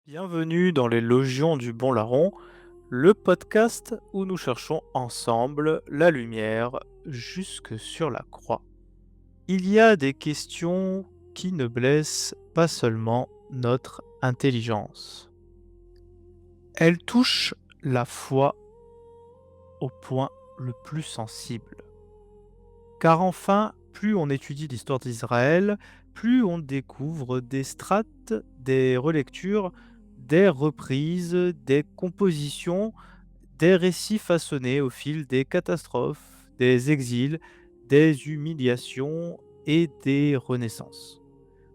Bienvenue dans les Logions du Bon Larron, le podcast où nous cherchons ensemble la lumière jusque sur la croix. Il y a des questions qui ne blessent pas seulement notre intelligence. Elles touchent la foi au point le plus sensible. Car enfin, plus on étudie l'histoire d'Israël, plus on découvre des strates, des relectures, des reprises, des compositions, des récits façonnés au fil des catastrophes, des exils, des humiliations et des renaissances.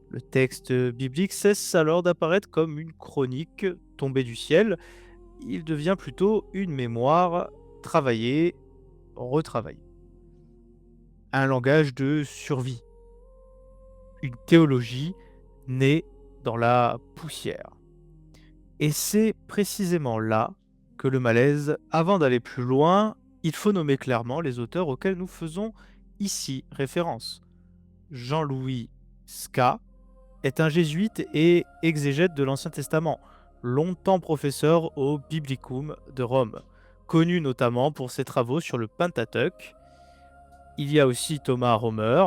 Le texte biblique cesse alors d'apparaître comme une chronique tombée du ciel, il devient plutôt une mémoire travaillée, retravaillée. Un langage de survie, une théologie née dans la poussière. Et c'est précisément là que le malaise, avant d'aller plus loin, il faut nommer clairement les auteurs auxquels nous faisons ici référence. Jean-Louis Ska est un jésuite et exégète de l'Ancien Testament, longtemps professeur au Biblicum de Rome, connu notamment pour ses travaux sur le Pentateuque. Il y a aussi Thomas Romer,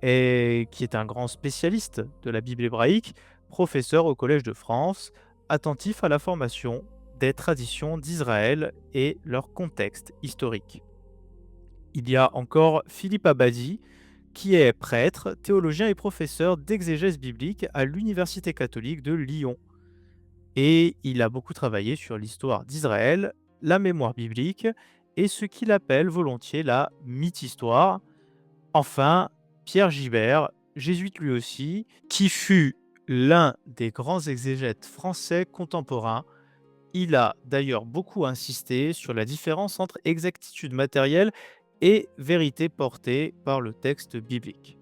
qui est un grand spécialiste de la Bible hébraïque, professeur au Collège de France, attentif à la formation des traditions d'Israël et leur contexte historique. Il y a encore Philippe Abadi, qui est prêtre, théologien et professeur d'exégèse biblique à l'Université catholique de Lyon. Et il a beaucoup travaillé sur l'histoire d'Israël, la mémoire biblique et ce qu'il appelle volontiers la mythistoire. Enfin, Pierre Gibert, jésuite lui aussi, qui fut l'un des grands exégètes français contemporains. Il a d'ailleurs beaucoup insisté sur la différence entre exactitude matérielle et vérité portée par le texte biblique.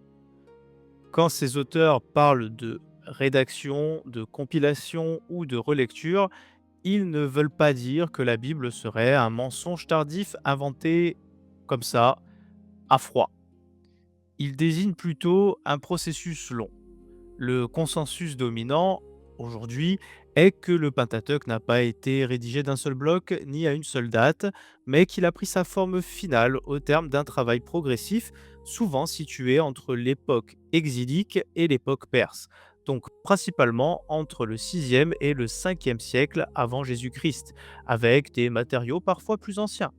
Quand ces auteurs parlent de rédaction, de compilation ou de relecture, ils ne veulent pas dire que la Bible serait un mensonge tardif inventé comme ça, à froid. Il désigne plutôt un processus long. Le consensus dominant aujourd'hui est que le Pentateuque n'a pas été rédigé d'un seul bloc ni à une seule date, mais qu'il a pris sa forme finale au terme d'un travail progressif, souvent situé entre l'époque exilique et l'époque perse, donc principalement entre le 6e et le 5e siècle avant Jésus-Christ, avec des matériaux parfois plus anciens.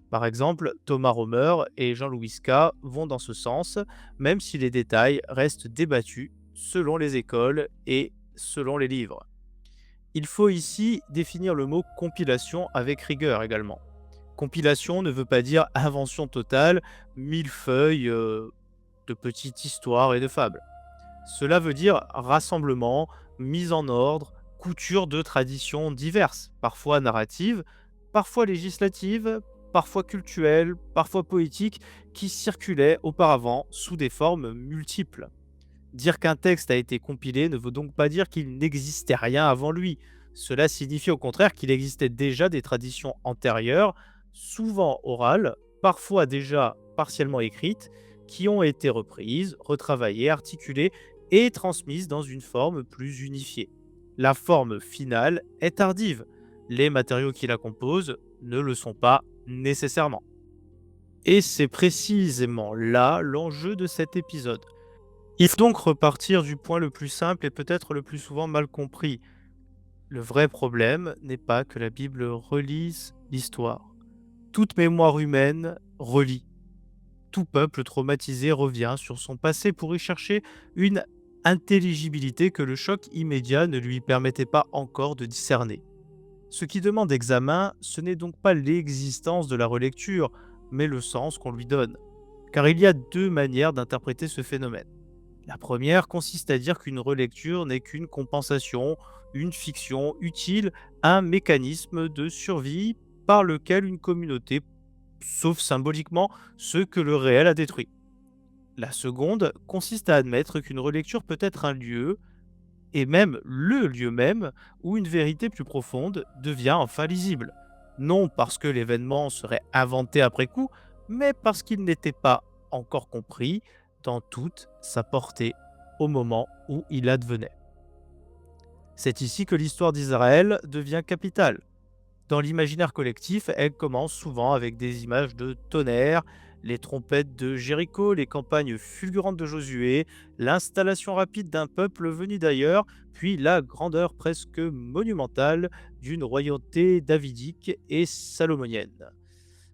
Par exemple, Thomas Romer et Jean-Louis Ska vont dans ce sens, même si les détails restent débattus selon les écoles et selon les livres. Il faut ici définir le mot compilation avec rigueur également. Compilation ne veut pas dire invention totale, mille feuilles de petites histoires et de fables. Cela veut dire rassemblement, mise en ordre, couture de traditions diverses, parfois narratives, parfois législatives, parfois cultuelles, parfois poétiques, qui circulaient auparavant sous des formes multiples. Dire qu'un texte a été compilé ne veut donc pas dire qu'il n'existait rien avant lui. Cela signifie au contraire qu'il existait déjà des traditions antérieures, souvent orales, parfois déjà partiellement écrites, qui ont été reprises, retravaillées, articulées et transmises dans une forme plus unifiée. La forme finale est tardive. Les matériaux qui la composent ne le sont pas nécessairement. Et c'est précisément là l'enjeu de cet épisode. Il faut donc repartir du point le plus simple et peut-être le plus souvent mal compris. Le vrai problème n'est pas que la Bible relise l'histoire. Toute mémoire humaine relit. Tout peuple traumatisé revient sur son passé pour y chercher une intelligibilité que le choc immédiat ne lui permettait pas encore de discerner. Ce qui demande examen, ce n'est donc pas l'existence de la relecture, mais le sens qu'on lui donne. Car il y a deux manières d'interpréter ce phénomène. La première consiste à dire qu'une relecture n'est qu'une compensation, une fiction utile, un mécanisme de survie par lequel une communauté sauve symboliquement ce que le réel a détruit. La seconde consiste à admettre qu'une relecture peut être un lieu, et même le lieu même, où une vérité plus profonde devient enfin lisible. Non parce que l'événement serait inventé après coup, mais parce qu'il n'était pas encore compris dans toute sa portée au moment où il advenait. C'est ici que l'histoire d'Israël devient capitale. Dans l'imaginaire collectif, elle commence souvent avec des images de tonnerre, les trompettes de Jéricho, les campagnes fulgurantes de Josué, l'installation rapide d'un peuple venu d'ailleurs, puis la grandeur presque monumentale d'une royauté davidique et salomonienne.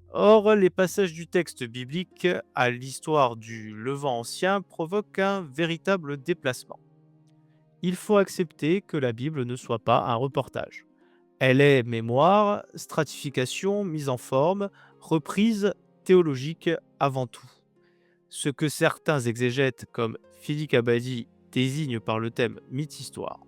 Or, les passages du texte biblique à l'histoire du Levant ancien provoquent un véritable déplacement. Il faut accepter que la Bible ne soit pas un reportage. Elle est mémoire, stratification, mise en forme, reprise théologique avant tout. Ce que certains exégètes comme Philippe Abadi désignent par le thème mythe-histoire.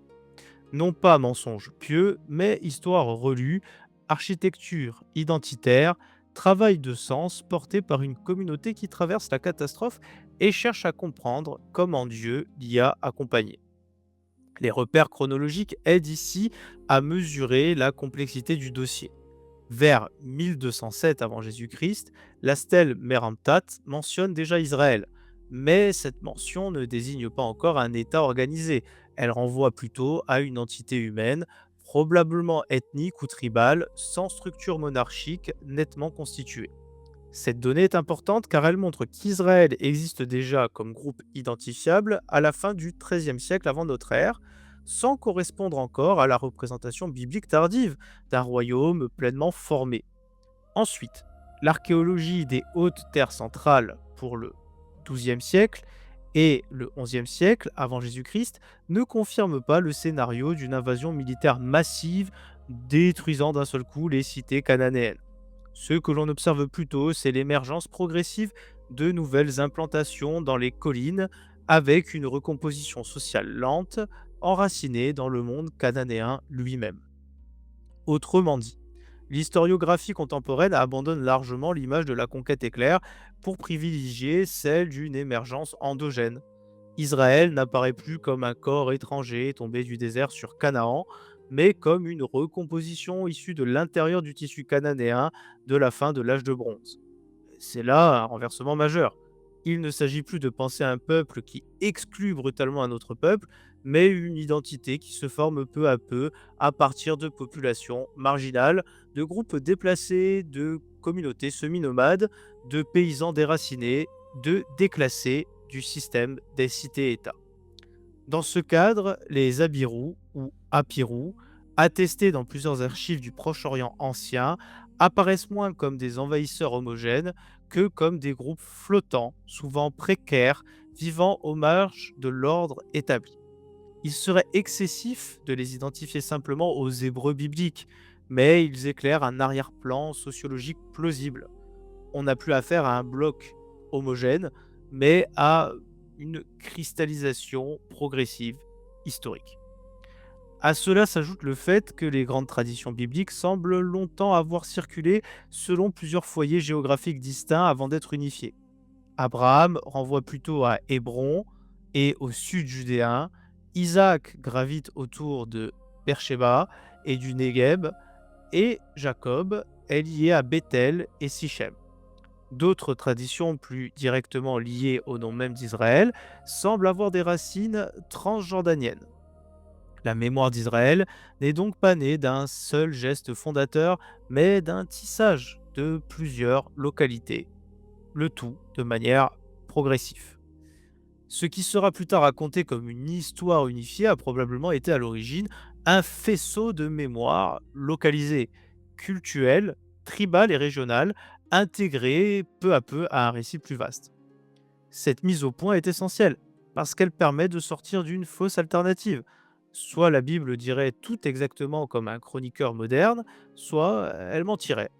Non pas mensonge pieux, mais histoire relue, architecture identitaire, travail de sens porté par une communauté qui traverse la catastrophe et cherche à comprendre comment Dieu l'y a accompagné. Les repères chronologiques aident ici à mesurer la complexité du dossier. Vers 1207 avant Jésus-Christ, la stèle Merenptah mentionne déjà Israël, mais cette mention ne désigne pas encore un État organisé. Elle renvoie plutôt à une entité humaine, probablement ethnique ou tribale, sans structure monarchique nettement constituée. Cette donnée est importante car elle montre qu'Israël existe déjà comme groupe identifiable à la fin du XIIIe siècle avant notre ère, sans correspondre encore à la représentation biblique tardive d'un royaume pleinement formé. Ensuite, l'archéologie des hautes terres centrales pour le XIIe siècle et le XIe siècle avant Jésus-Christ ne confirme pas le scénario d'une invasion militaire massive détruisant d'un seul coup les cités cananéennes. Ce que l'on observe plutôt, c'est l'émergence progressive de nouvelles implantations dans les collines, avec une recomposition sociale lente, enracinée dans le monde cananéen lui-même. Autrement dit, l'historiographie contemporaine abandonne largement l'image de la conquête éclair pour privilégier celle d'une émergence endogène. Israël n'apparaît plus comme un corps étranger tombé du désert sur Canaan, mais comme une recomposition issue de l'intérieur du tissu cananéen de la fin de l'âge de bronze. C'est là un renversement majeur. Il ne s'agit plus de penser à un peuple qui exclut brutalement un autre peuple, mais une identité qui se forme peu à partir de populations marginales, de groupes déplacés, de communautés semi-nomades, de paysans déracinés, de déclassés du système des cités-États. Dans ce cadre, les Abirous ou Apirous, attestés dans plusieurs archives du Proche-Orient ancien, apparaissent moins comme des envahisseurs homogènes que comme des groupes flottants, souvent précaires, vivant aux marges de l'ordre établi. Il serait excessif de les identifier simplement aux Hébreux bibliques, mais ils éclairent un arrière-plan sociologique plausible. On n'a plus affaire à un bloc homogène, mais à une cristallisation progressive historique. À cela s'ajoute le fait que les grandes traditions bibliques semblent longtemps avoir circulé selon plusieurs foyers géographiques distincts avant d'être unifiés. Abraham renvoie plutôt à Hébron et au sud judéen, Isaac gravite autour de Beersheba et du Négueb, et Jacob est lié à Bethel et Sichem. D'autres traditions plus directement liées au nom même d'Israël semblent avoir des racines transjordaniennes. La mémoire d'Israël n'est donc pas née d'un seul geste fondateur, mais d'un tissage de plusieurs localités, le tout de manière progressive. Ce qui sera plus tard raconté comme une histoire unifiée a probablement été à l'origine un faisceau de mémoires localisées, cultuelles, tribales et régionales, intégrées peu à peu à un récit plus vaste. Cette mise au point est essentielle parce qu'elle permet de sortir d'une fausse alternative. Soit la Bible dirait tout exactement comme un chroniqueur moderne, soit elle mentirait.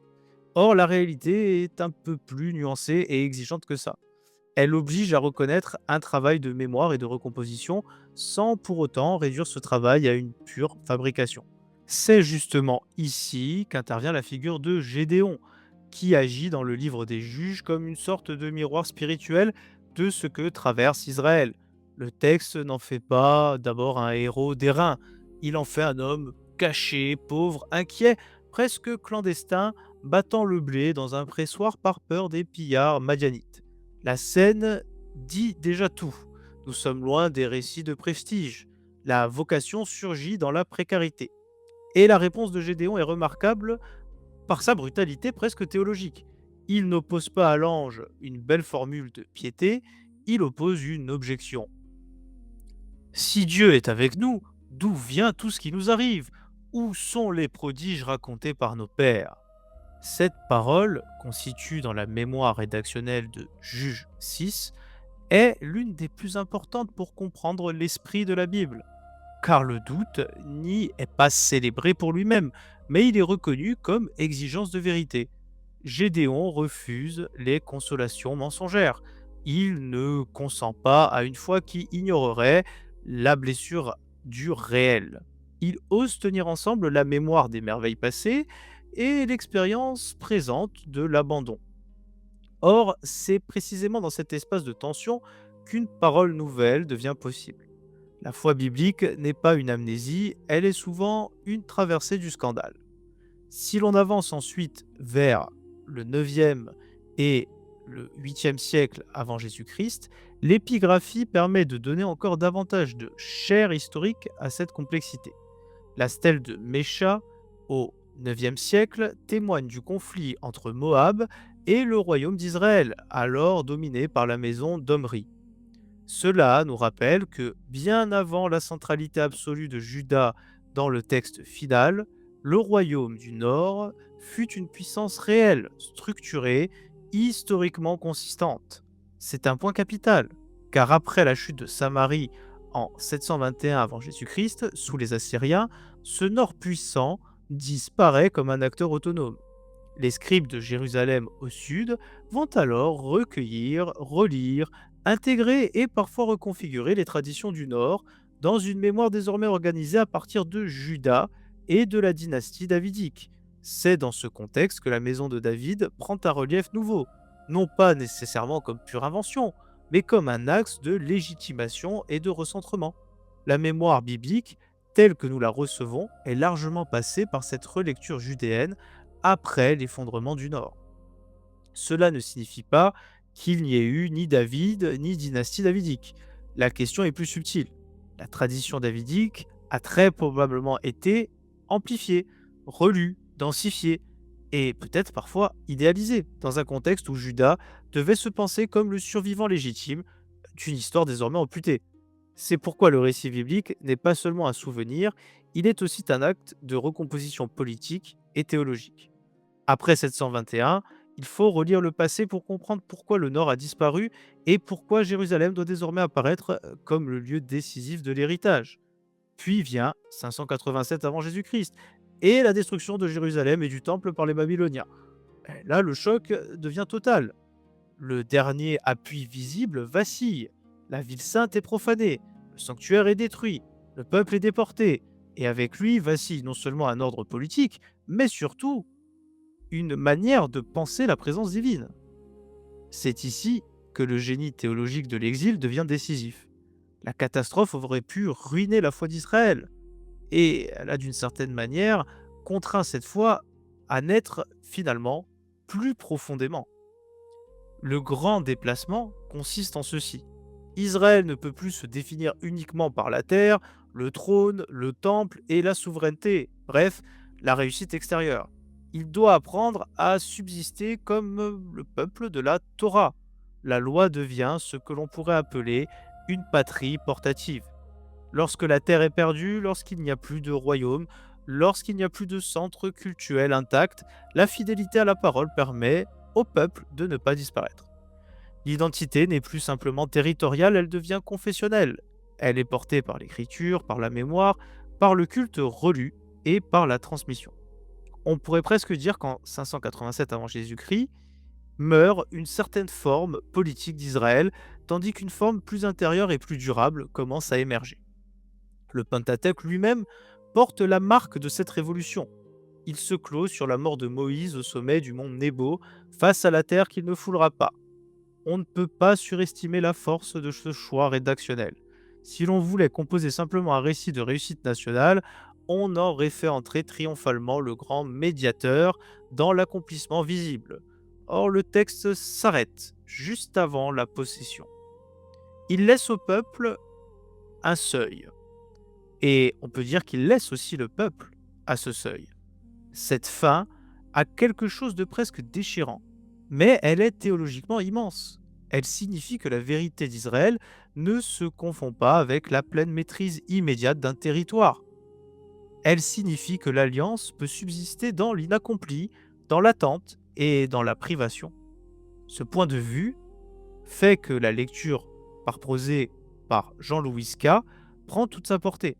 Or, la réalité est un peu plus nuancée et exigeante que ça. Elle oblige à reconnaître un travail de mémoire et de recomposition sans pour autant réduire ce travail à une pure fabrication. C'est justement ici qu'intervient la figure de Gédéon, qui agit dans le livre des juges comme une sorte de miroir spirituel de ce que traverse Israël. Le texte n'en fait pas d'abord un héros d'airain, il en fait un homme caché, pauvre, inquiet, presque clandestin, battant le blé dans un pressoir par peur des pillards madianites. La scène dit déjà tout. Nous sommes loin des récits de prestige. La vocation surgit dans la précarité. Et la réponse de Gédéon est remarquable par sa brutalité presque théologique. Il n'oppose pas à l'ange une belle formule de piété, il oppose une objection. Si Dieu est avec nous, d'où vient tout ce qui nous arrive? Où sont les prodiges racontés par nos pères? Cette parole, constitue dans la mémoire rédactionnelle de Juge 6, est l'une des plus importantes pour comprendre l'esprit de la Bible, car le doute n'y est pas célébré pour lui-même, mais il est reconnu comme exigence de vérité. Gédéon refuse les consolations mensongères. Il ne consent pas à une foi qui ignorerait la blessure du réel. Il ose tenir ensemble la mémoire des merveilles passées et l'expérience présente de l'abandon. Or, c'est précisément dans cet espace de tension qu'une parole nouvelle devient possible. La foi biblique n'est pas une amnésie, elle est souvent une traversée du scandale. Si l'on avance ensuite vers le 9e et le 8e siècle avant Jésus-Christ, l'épigraphie permet de donner encore davantage de chair historique à cette complexité. La stèle de Mécha au 9e siècle témoigne du conflit entre Moab et le royaume d'Israël, alors dominé par la maison d'Omri. Cela nous rappelle que bien avant la centralité absolue de Juda dans le texte final, le royaume du Nord fut une puissance réelle, structurée, historiquement consistante. C'est un point capital, car après la chute de Samarie en 721 avant Jésus-Christ, sous les Assyriens, ce Nord puissant disparaît comme un acteur autonome. Les scribes de Jérusalem au sud vont alors recueillir, relire, intégrer et parfois reconfigurer les traditions du Nord dans une mémoire désormais organisée à partir de Juda et de la dynastie davidique. C'est dans ce contexte que la maison de David prend un relief nouveau, non pas nécessairement comme pure invention, mais comme un axe de légitimation et de recentrement. La mémoire biblique, telle que nous la recevons, est largement passée par cette relecture judéenne après l'effondrement du Nord. Cela ne signifie pas qu'il n'y ait eu ni David ni dynastie davidique. La question est plus subtile. La tradition davidique a très probablement été amplifiée, relue, densifiée et peut-être parfois idéalisée dans un contexte où Juda devait se penser comme le survivant légitime d'une histoire désormais amputée. C'est pourquoi le récit biblique n'est pas seulement un souvenir, il est aussi un acte de recomposition politique et théologique. Après 721, il faut relire le passé pour comprendre pourquoi le Nord a disparu et pourquoi Jérusalem doit désormais apparaître comme le lieu décisif de l'héritage. Puis vient 587 avant Jésus-Christ et la destruction de Jérusalem et du temple par les Babyloniens. Et là, le choc devient total. Le dernier appui visible vacille. La ville sainte est profanée. Le sanctuaire est détruit. Le peuple est déporté. Et avec lui vacille non seulement un ordre politique, mais surtout une manière de penser la présence divine. C'est ici que le génie théologique de l'exil devient décisif. La catastrophe aurait pu ruiner la foi d'Israël, et elle a d'une certaine manière contraint cette foi à naître finalement plus profondément. Le grand déplacement consiste en ceci. Israël ne peut plus se définir uniquement par la terre, le trône, le temple et la souveraineté, bref, la réussite extérieure. Il doit apprendre à subsister comme le peuple de la Torah. La loi devient ce que l'on pourrait appeler une patrie portative. Lorsque la terre est perdue, lorsqu'il n'y a plus de royaume, lorsqu'il n'y a plus de centre cultuel intact, la fidélité à la parole permet au peuple de ne pas disparaître. L'identité n'est plus simplement territoriale, elle devient confessionnelle. Elle est portée par l'écriture, par la mémoire, par le culte relu et par la transmission. On pourrait presque dire qu'en 587 avant Jésus-Christ meurt une certaine forme politique d'Israël, tandis qu'une forme plus intérieure et plus durable commence à émerger. Le Pentateuque lui-même porte la marque de cette révolution. Il se clôt sur la mort de Moïse au sommet du mont Nebo, face à la terre qu'il ne foulera pas. On ne peut pas surestimer la force de ce choix rédactionnel. Si l'on voulait composer simplement un récit de réussite nationale, on aurait fait entrer triomphalement le grand médiateur dans l'accomplissement visible. Or, le texte s'arrête juste avant la possession. Il laisse au peuple un seuil. Et on peut dire qu'il laisse aussi le peuple à ce seuil. Cette fin a quelque chose de presque déchirant, mais elle est théologiquement immense. Elle signifie que la vérité d'Israël ne se confond pas avec la pleine maîtrise immédiate d'un territoire. Elle signifie que l'alliance peut subsister dans l'inaccompli, dans l'attente et dans la privation. Ce point de vue fait que la lecture proposée par Jean-Louis Ska prend toute sa portée.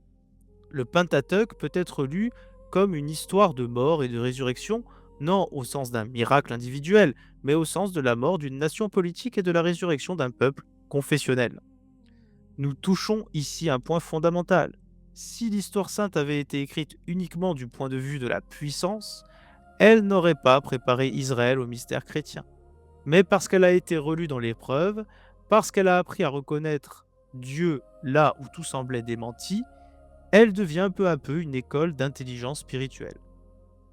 Le Pentateuque peut être lu comme une histoire de mort et de résurrection, non au sens d'un miracle individuel, mais au sens de la mort d'une nation politique et de la résurrection d'un peuple confessionnel. Nous touchons ici un point fondamental. Si l'histoire sainte avait été écrite uniquement du point de vue de la puissance, elle n'aurait pas préparé Israël au mystère chrétien. Mais parce qu'elle a été relue dans l'épreuve, parce qu'elle a appris à reconnaître Dieu là où tout semblait démenti, elle devient peu à peu une école d'intelligence spirituelle.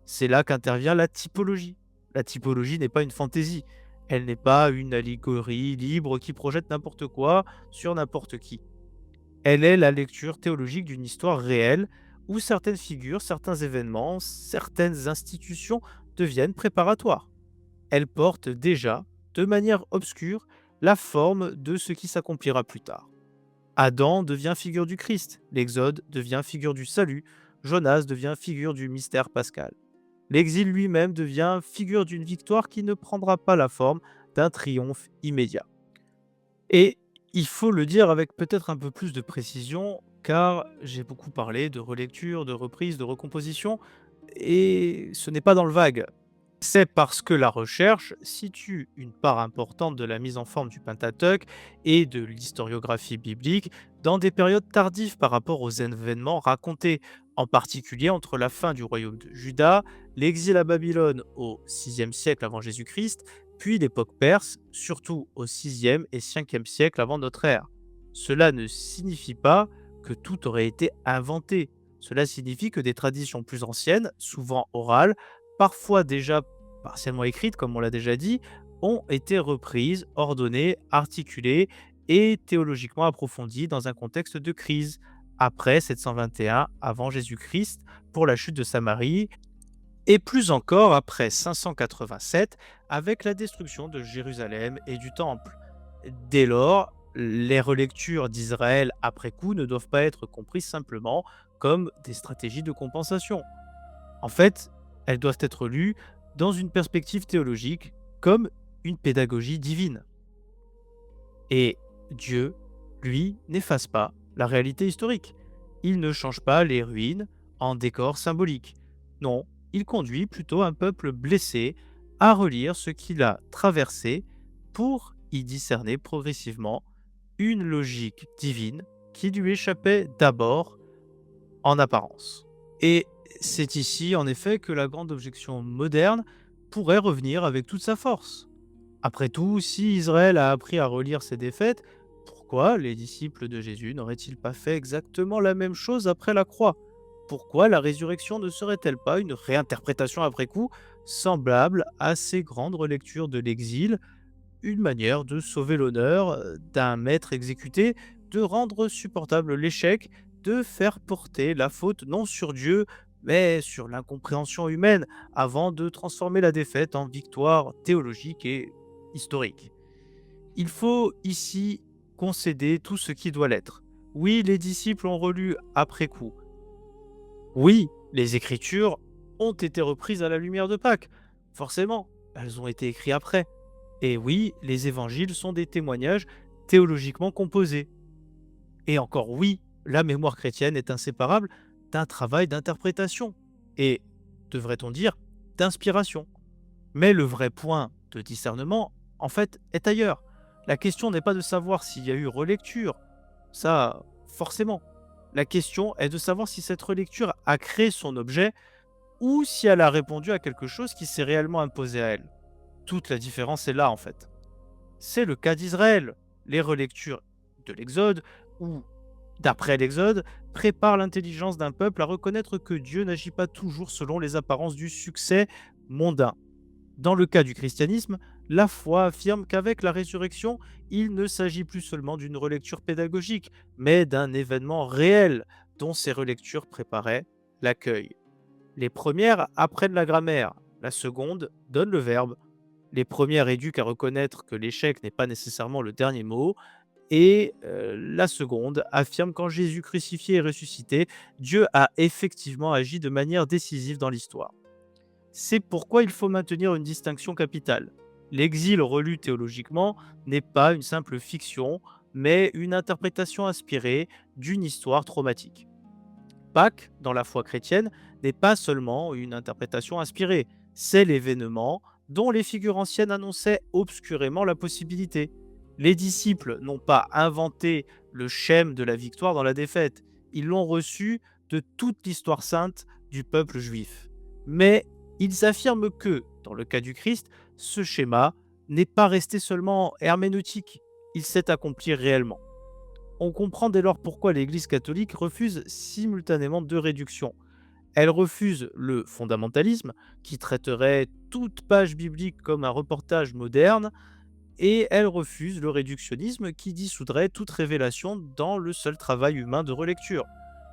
C'est là qu'intervient la typologie. La typologie n'est pas une fantaisie. Elle n'est pas une allégorie libre qui projette n'importe quoi sur n'importe qui. Elle est la lecture théologique d'une histoire réelle où certaines figures, certains événements, certaines institutions deviennent préparatoires. Elle porte déjà, de manière obscure, la forme de ce qui s'accomplira plus tard. Adam devient figure du Christ, l'Exode devient figure du salut, Jonas devient figure du mystère pascal. L'exil lui-même devient figure d'une victoire qui ne prendra pas la forme d'un triomphe immédiat. Et il faut le dire avec peut-être un peu plus de précision, car j'ai beaucoup parlé de relecture, de reprise, de recomposition, et ce n'est pas dans le vague. C'est parce que la recherche situe une part importante de la mise en forme du Pentateuque et de l'historiographie biblique dans des périodes tardives par rapport aux événements racontés, en particulier entre la fin du royaume de Juda, l'exil à Babylone au VIe siècle avant Jésus-Christ, puis l'époque perse, surtout au VIe et Ve siècle avant notre ère. Cela ne signifie pas que tout aurait été inventé. Cela signifie que des traditions plus anciennes, souvent orales, parfois déjà partiellement écrites, comme on l'a déjà dit, ont été reprises, ordonnées, articulées et théologiquement approfondies dans un contexte de crise, après 721 avant Jésus-Christ, pour la chute de Samarie, et plus encore après 587, avec la destruction de Jérusalem et du Temple. Dès lors, les relectures d'Israël après coup ne doivent pas être comprises simplement comme des stratégies de compensation. En fait, elles doivent être lues dans une perspective théologique comme une pédagogie divine. Et Dieu, lui, n'efface pas la réalité historique. Il ne change pas les ruines en décor symbolique. Non, il conduit plutôt un peuple blessé à relire ce qu'il a traversé pour y discerner progressivement une logique divine qui lui échappait d'abord en apparence. Et c'est ici, en effet, que la grande objection moderne pourrait revenir avec toute sa force. Après tout, si Israël a appris à relire ses défaites, pourquoi les disciples de Jésus n'auraient-ils pas fait exactement la même chose après la croix? Pourquoi la résurrection ne serait-elle pas une réinterprétation après coup semblable à ces grandes relectures de l'exil, une manière de sauver l'honneur d'un maître exécuté, de rendre supportable l'échec, de faire porter la faute non sur Dieu, mais sur l'incompréhension humaine, avant de transformer la défaite en victoire théologique et historique. Il faut ici concéder tout ce qui doit l'être. Oui, les disciples ont relu après coup. Oui, les Écritures ont été reprises à la lumière de Pâques. Forcément, elles ont été écrites après. Et oui, les évangiles sont des témoignages théologiquement composés. Et encore oui, la mémoire chrétienne est inséparable d'un travail d'interprétation. Et, devrait-on dire, d'inspiration. Mais le vrai point de discernement, en fait, est ailleurs. La question n'est pas de savoir s'il y a eu relecture. Ça, forcément. La question est de savoir si cette relecture a créé son objet ou si elle a répondu à quelque chose qui s'est réellement imposé à elle. Toute la différence est là, en fait. C'est le cas d'Israël. Les relectures de l'Exode ou d'après l'Exode préparent l'intelligence d'un peuple à reconnaître que Dieu n'agit pas toujours selon les apparences du succès mondain. Dans le cas du christianisme, la foi affirme qu'avec la résurrection, il ne s'agit plus seulement d'une relecture pédagogique, mais d'un événement réel, dont ces relectures préparaient l'accueil. Les premières apprennent la grammaire, la seconde donne le verbe. Les premières éduquent à reconnaître que l'échec n'est pas nécessairement le dernier mot, et la seconde affirme qu'en Jésus crucifié et ressuscité, Dieu a effectivement agi de manière décisive dans l'histoire. C'est pourquoi il faut maintenir une distinction capitale. L'exil relu théologiquement n'est pas une simple fiction, mais une interprétation inspirée d'une histoire traumatique. Pâques, dans la foi chrétienne, n'est pas seulement une interprétation inspirée, c'est l'événement dont les figures anciennes annonçaient obscurément la possibilité. Les disciples n'ont pas inventé le schème de la victoire dans la défaite, ils l'ont reçu de toute l'histoire sainte du peuple juif. Mais ils affirment que, dans le cas du Christ, ce schéma n'est pas resté seulement herméneutique, il s'est accompli réellement. On comprend dès lors pourquoi l'Église catholique refuse simultanément deux réductions. Elle refuse le fondamentalisme, qui traiterait toute page biblique comme un reportage moderne, et elle refuse le réductionnisme, qui dissoudrait toute révélation dans le seul travail humain de relecture.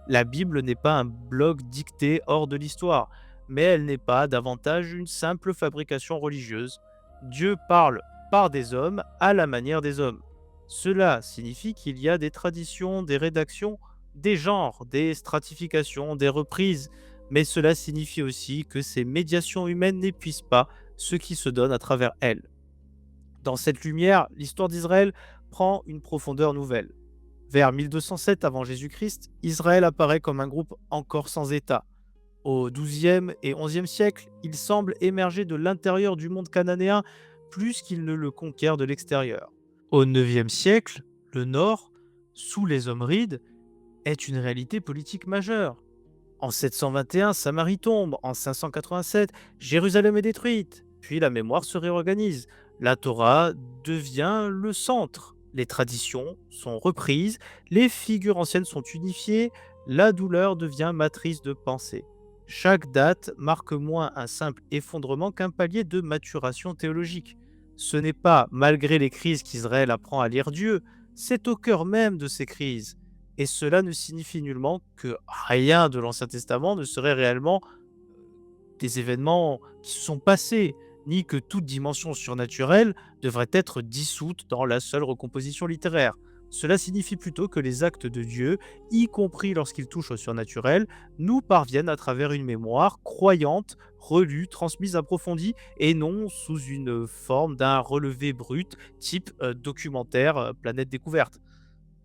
La Bible n'est pas un bloc dicté hors de l'histoire, mais elle n'est pas davantage une simple fabrication religieuse. Dieu parle par des hommes à la manière des hommes. Cela signifie qu'il y a des traditions, des rédactions, des genres, des stratifications, des reprises, mais cela signifie aussi que ces médiations humaines n'épuisent pas ce qui se donne à travers elles. Dans cette lumière, l'histoire d'Israël prend une profondeur nouvelle. Vers 1207 avant Jésus-Christ, Israël apparaît comme un groupe encore sans État. Au XIIe et XIe siècle, il semble émerger de l'intérieur du monde cananéen plus qu'il ne le conquiert de l'extérieur. Au IXe siècle, le Nord, sous les Omrides, est une réalité politique majeure. En 721, Samarie tombe. En 587, Jérusalem est détruite. Puis la mémoire se réorganise. La Torah devient le centre. Les traditions sont reprises. Les figures anciennes sont unifiées. La douleur devient matrice de pensée. Chaque date marque moins un simple effondrement qu'un palier de maturation théologique. Ce n'est pas malgré les crises qu'Israël apprend à lire Dieu, c'est au cœur même de ces crises. Et cela ne signifie nullement que rien de l'Ancien Testament ne serait réellement des événements qui se sont passés, ni que toute dimension surnaturelle devrait être dissoute dans la seule recomposition littéraire. Cela signifie plutôt que les actes de Dieu, y compris lorsqu'ils touchent au surnaturel, nous parviennent à travers une mémoire croyante, relue, transmise, approfondie, et non sous une forme d'un relevé brut, type documentaire Planète Découverte.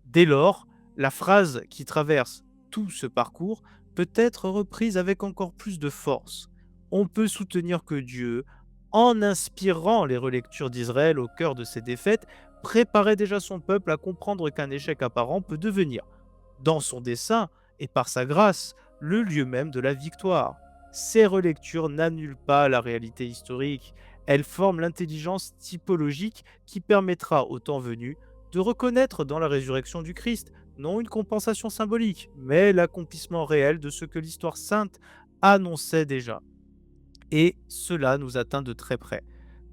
Dès lors, la phrase qui traverse tout ce parcours peut être reprise avec encore plus de force. On peut soutenir que Dieu, en inspirant les relectures d'Israël au cœur de ses défaites, préparait déjà son peuple à comprendre qu'un échec apparent peut devenir, dans son dessein et par sa grâce, le lieu même de la victoire. Ces relectures n'annulent pas la réalité historique, elles forment l'intelligence typologique qui permettra au temps venu de reconnaître dans la résurrection du Christ non une compensation symbolique, mais l'accomplissement réel de ce que l'histoire sainte annonçait déjà. Et cela nous atteint de très près.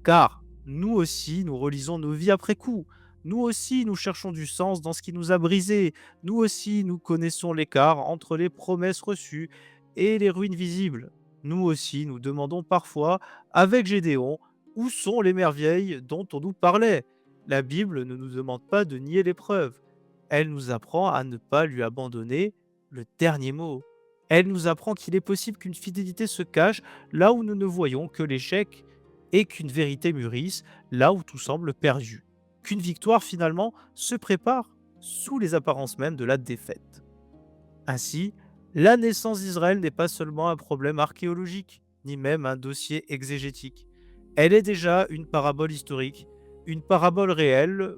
Car nous aussi, nous relisons nos vies après coup. Nous aussi, nous cherchons du sens dans ce qui nous a brisés. Nous aussi, nous connaissons l'écart entre les promesses reçues et les ruines visibles. Nous aussi, nous demandons parfois, avec Gédéon, où sont les merveilles dont on nous parlait. La Bible ne nous demande pas de nier l'épreuve. Elle nous apprend à ne pas lui abandonner le dernier mot. Elle nous apprend qu'il est possible qu'une fidélité se cache là où nous ne voyons que l'échec et qu'une vérité mûrisse là où tout semble perdu. Qu'une victoire finalement se prépare sous les apparences mêmes de la défaite. Ainsi, la naissance d'Israël n'est pas seulement un problème archéologique, ni même un dossier exégétique. Elle est déjà une parabole historique, une parabole réelle,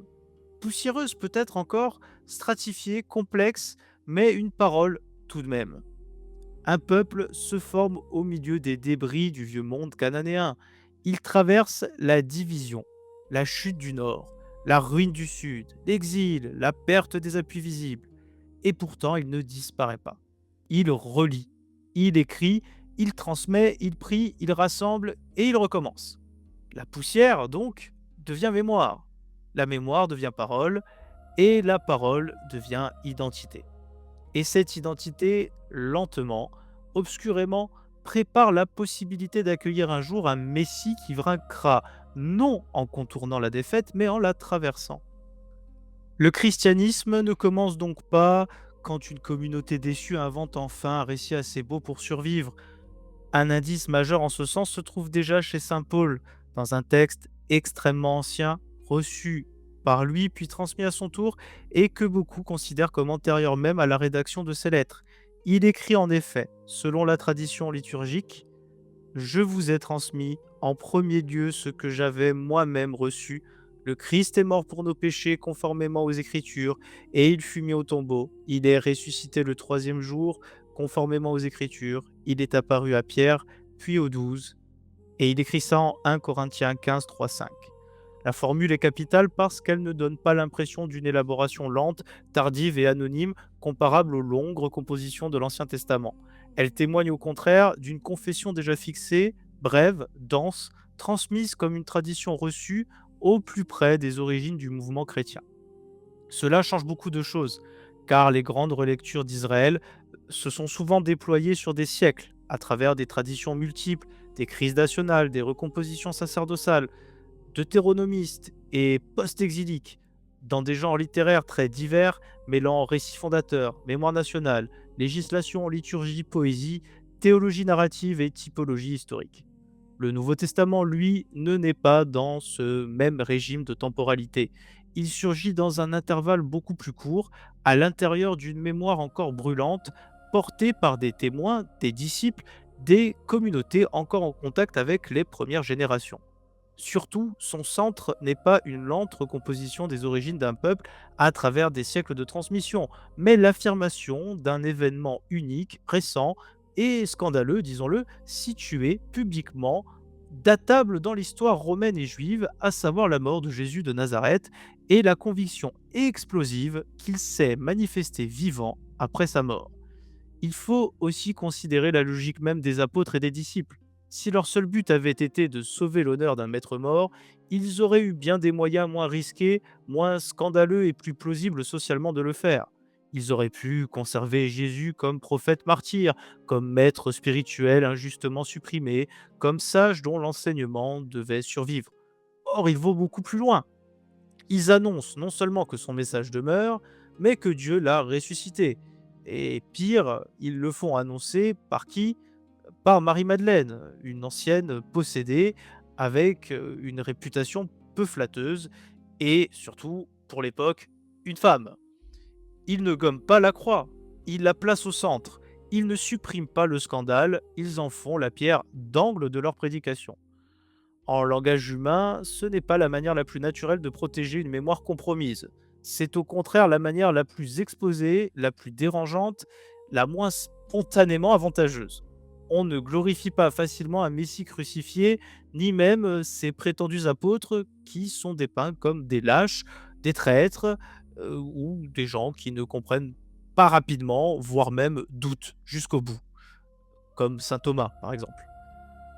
poussiéreuse peut-être encore, stratifiée, complexe, mais une parole tout de même. Un peuple se forme au milieu des débris du vieux monde cananéen. Il traverse la division, la chute du nord, la ruine du sud, l'exil, la perte des appuis visibles. Et pourtant, il ne disparaît pas. Il relie, il écrit, il transmet, il prie, il rassemble et il recommence. La poussière, donc, devient mémoire. La mémoire devient parole et la parole devient identité. Et cette identité, lentement, obscurément, prépare la possibilité d'accueillir un jour un Messie qui vaincra, non en contournant la défaite, mais en la traversant. Le christianisme ne commence donc pas quand une communauté déçue invente enfin un récit assez beau pour survivre. Un indice majeur en ce sens se trouve déjà chez saint Paul, dans un texte extrêmement ancien, reçu par lui puis transmis à son tour, et que beaucoup considèrent comme antérieur même à la rédaction de ces lettres. Il écrit en effet, selon la tradition liturgique: je vous ai transmis en premier lieu ce que j'avais moi-même reçu. Le Christ est mort pour nos péchés conformément aux Écritures, et il fut mis au tombeau. Il est ressuscité le troisième jour conformément aux Écritures. Il est apparu à Pierre, puis aux 12. Et il écrit ça en 1 Corinthiens 15, 3, 5. La formule est capitale parce qu'elle ne donne pas l'impression d'une élaboration lente, tardive et anonyme, comparable aux longues recompositions de l'Ancien Testament. Elle témoigne au contraire d'une confession déjà fixée, brève, dense, transmise comme une tradition reçue au plus près des origines du mouvement chrétien. Cela change beaucoup de choses, car les grandes relectures d'Israël se sont souvent déployées sur des siècles, à travers des traditions multiples, des crises nationales, des recompositions sacerdotales, deutéronomiste et post-exilique, dans des genres littéraires très divers, mêlant récits fondateurs, mémoire nationale, législation, liturgie, poésie, théologie narrative et typologie historique. Le Nouveau Testament, lui, ne naît pas dans ce même régime de temporalité. Il surgit dans un intervalle beaucoup plus court, à l'intérieur d'une mémoire encore brûlante, portée par des témoins, des disciples, des communautés encore en contact avec les premières générations. Surtout, son centre n'est pas une lente recomposition des origines d'un peuple à travers des siècles de transmission, mais l'affirmation d'un événement unique, récent et scandaleux, disons-le, situé publiquement, datable dans l'histoire romaine et juive, à savoir la mort de Jésus de Nazareth et la conviction explosive qu'il s'est manifesté vivant après sa mort. Il faut aussi considérer la logique même des apôtres et des disciples. Si leur seul but avait été de sauver l'honneur d'un maître mort, ils auraient eu bien des moyens moins risqués, moins scandaleux et plus plausibles socialement de le faire. Ils auraient pu conserver Jésus comme prophète martyr, comme maître spirituel injustement supprimé, comme sage dont l'enseignement devait survivre. Or, il vaut beaucoup plus loin. Ils annoncent non seulement que son message demeure, mais que Dieu l'a ressuscité. Et pire, ils le font annoncer par qui? Par Marie-Madeleine, une ancienne possédée avec une réputation peu flatteuse et surtout, pour l'époque, une femme. Ils ne gomment pas la croix, ils la placent au centre. Ils ne suppriment pas le scandale, ils en font la pierre d'angle de leur prédication. En langage humain, ce n'est pas la manière la plus naturelle de protéger une mémoire compromise. C'est au contraire la manière la plus exposée, la plus dérangeante, la moins spontanément avantageuse. On ne glorifie pas facilement un Messie crucifié, ni même ses prétendus apôtres qui sont dépeints comme des lâches, des traîtres, ou des gens qui ne comprennent pas rapidement, voire même doutent jusqu'au bout, comme saint Thomas par exemple.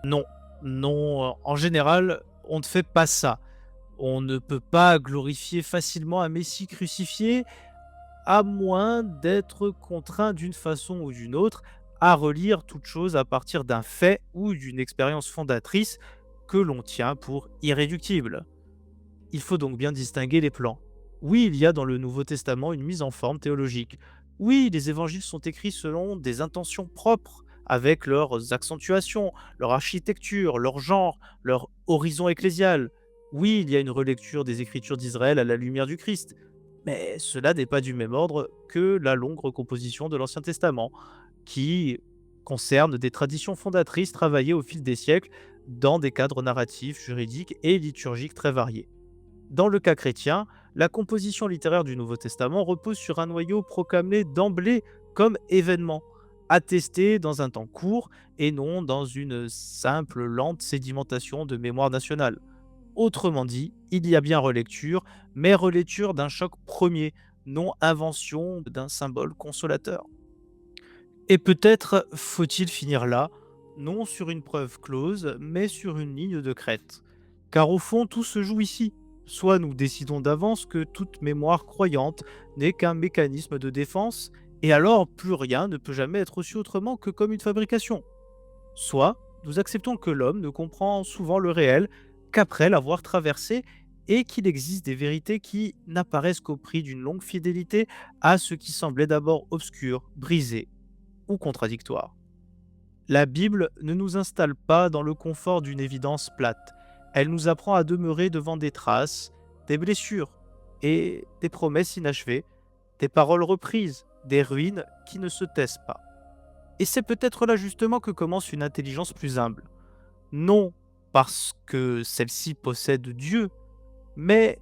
Non, non, en général, on ne fait pas ça. On ne peut pas glorifier facilement un Messie crucifié, à moins d'être contraint d'une façon ou d'une autre à relire toute chose à partir d'un fait ou d'une expérience fondatrice que l'on tient pour irréductible. Il faut donc bien distinguer les plans. Oui, il y a dans le Nouveau Testament une mise en forme théologique. Oui, les évangiles sont écrits selon des intentions propres, avec leurs accentuations, leur architecture, leur genre, leur horizon ecclésial. Oui, il y a une relecture des Écritures d'Israël à la lumière du Christ. Mais cela n'est pas du même ordre que la longue recomposition de l'Ancien Testament, qui concerne des traditions fondatrices travaillées au fil des siècles dans des cadres narratifs, juridiques et liturgiques très variés. Dans le cas chrétien, la composition littéraire du Nouveau Testament repose sur un noyau proclamé d'emblée comme événement, attesté dans un temps court et non dans une simple lente sédimentation de mémoire nationale. Autrement dit, il y a bien relecture, mais relecture d'un choc premier, non invention d'un symbole consolateur. Et peut-être faut-il finir là, non sur une preuve close, mais sur une ligne de crête. Car au fond, tout se joue ici. Soit nous décidons d'avance que toute mémoire croyante n'est qu'un mécanisme de défense, Et alors, plus rien ne peut jamais être reçu autrement que comme une fabrication. Soit nous acceptons que l'homme ne comprend souvent le réel qu'après l'avoir traversé et qu'il existe des vérités qui n'apparaissent qu'au prix d'une longue fidélité à ce qui semblait d'abord obscur, brisé ou contradictoire. La Bible ne nous installe pas dans le confort d'une évidence plate. Elle nous apprend à demeurer devant des traces, des blessures et des promesses inachevées, des paroles reprises, des ruines qui ne se taisent pas. Et c'est peut-être là justement que commence une intelligence plus humble. Non parce que celle-ci possède Dieu, mais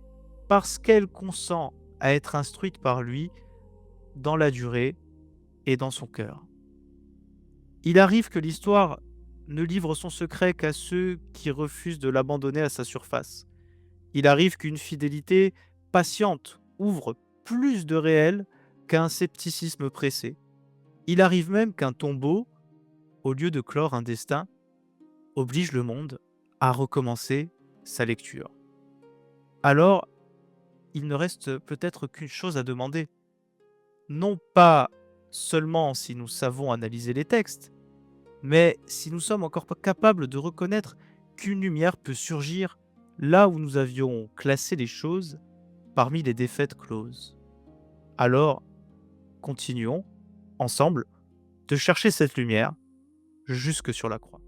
parce qu'elle consent à être instruite par lui dans la durée et dans son cœur. Il arrive que l'histoire ne livre son secret qu'à ceux qui refusent de l'abandonner à sa surface. Il arrive qu'une fidélité patiente ouvre plus de réel qu'un scepticisme pressé. Il arrive même qu'un tombeau, au lieu de clore un destin, oblige le monde à recommencer sa lecture. Alors, il ne reste peut-être qu'une chose à demander. Non pas seulement si nous savons analyser les textes, mais si nous sommes encore pas capables de reconnaître qu'une lumière peut surgir là où nous avions classé les choses parmi les défaites closes. Alors, continuons, ensemble, de chercher cette lumière jusque sur la croix.